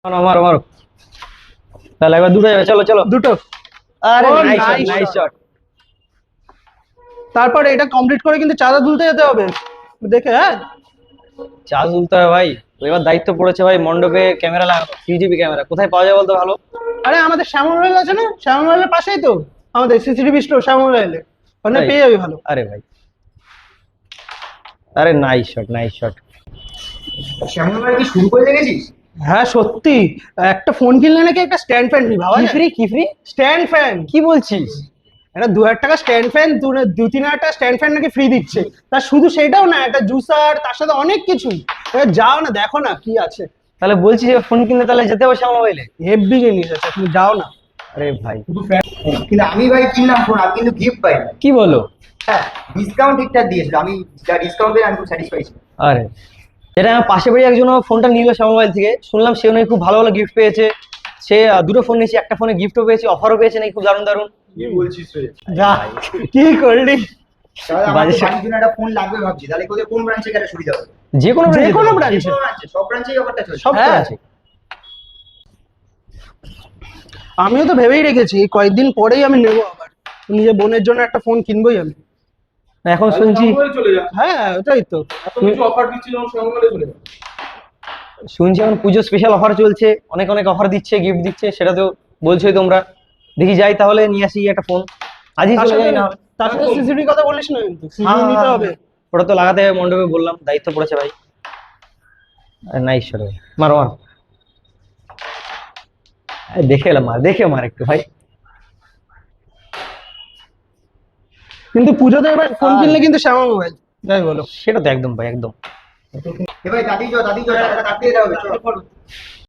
মারো মারো মারো। তাহলে একবার দুটো যাবে, চলো চলো। দুটো। আরে ও, nice shot, nice nice shot। Shot. তারপরে এটা কমপ্লিট করে কিন্তু চাঁদা তুলতে যেতে হবে দেখে, হ্যাঁ। চার্জ তুলতে হবে ভাই। এবার দায়িত্ব পড়েছে ভাই, মণ্ডপে ক্যামেরা লাগানো, সিসিটিভি ক্যামেরা কোথায় পাওয়া যায় বলতো ভালো? আরে আমাদের শ্যামল রাইল আছে না, শ্যামল রাইলের পাশেই তো আমাদের সিসিটিভি স্টোর, শ্যামল রাইলে ওখানে তাই? পেয়ে যাবি ভালো। আরে ভাই, আরে নাইস শট, নাইস শট। শ্যামল ভাই কি শুরু করে দেখেছিস? হ্যাঁ সত্যি, একটা ফোন কিনলে নাকি একটা স্ট্যান্ড ফ্যান ফ্রি, ভাবা কি যায়? ফ্রি, কি ফ্রি? Stand fan. কি বলছিস? একটা 2000 টাকা স্ট্যান্ড ফ্যান, 2-3 হাজার টাকা স্ট্যান্ড ফ্যান নাকি ফ্রি দিচ্ছে। তার শুধু সেটাও না, একটা জুসার, তার সাথে অনেক কিছু। যাও না, দেখো না কি আছে। তাহলে বলছিস যে ফোন কিনতে তাহলে যেতে হবে শ্যামল মোবাইলে? হেভি জিনিস আছে, তুমি যাও না। আরে ভাই, কিন্তু আমি ভাই কিনলাম ফোন, আমি কিন্তু গিফট পাই। কি বলো? হ্যাঁ, ডিসকাউন্ট ঠিকঠাক দিয়েছিল, আমি যা ডিসকাউন্ট পেয়ে আমি খুব স্যাটিসফাই ছিলাম। আরে এটা আমার পাশে বাড়ি একজন ফোনটা নিল শ্যামল মোবাইল থেকে, শুনলাম সে নাকি খুব ভালো ভালো গিফট পেয়েছে। সে দুটো ফোন নিয়েছে, একটা ফোনে গিফটও পেয়েছে, অফারও পেয়েছে নাকি খুব দারুণ দারুণ। কি বলছিস রে? যা, কি করলি? তাহলে আমার বাজে বাড়ির জন্য একটা ফোন লাগবে ভাবছি, তাহলে কোথায় কোন ব্রাঞ্চে গেলে সুবিধা হবে? যে কোনো যে কোনো ব্র্যান্ড। ব্রাঞ্চে, সব ব্রাঞ্চেই অফারটা চলছে। সব হ্যাঁ আছে। আমিও তো ভেবেই রেখেছি এই কয়েকদিন পরেই আমি নেবো আবার, নিজের বোনের জন্য একটা ফোন কিনবোই আমি। এখন শুনছি, চলে যা, হ্যাঁ ওটাই তো। এত কিছু অফার দিচ্ছিল শ্যামলে চলে যা। শুনছি এখন পুজো স্পেশাল অফার চলছে, অনেক অনেক অফার দিচ্ছে, গিফট দিচ্ছে, সেটা তো বলছোই তোমরা। দেখি যাই তাহলে, নিয়ে আসি একটা ফোন আজই, তার চলে সাথে যাই না হলে। তার সাথে সিসিটিভি কথা বলিস না, কিন্তু হ্যাঁ, সিসিটিভি নিতে হ্যাঁ, হবে। ওটা তো লাগাতে হবে মণ্ডপে, বললাম দায়িত্ব পড়েছে ভাই। নাইস শট ভাই, মারো মারো। দেখে এলাম, মার দেখে মার একটু ভাই। কিন্তু পুজোতে এবার ফোন কিনলে কিন্তু শ্যামা মোবাইল, যাই বলো। সেটা তো একদম ভাই, একদম। এ ভাই দাদি যাও, দাদি যাও, টাকাটা কাটিয়ে দেওয়া হবে, চলো।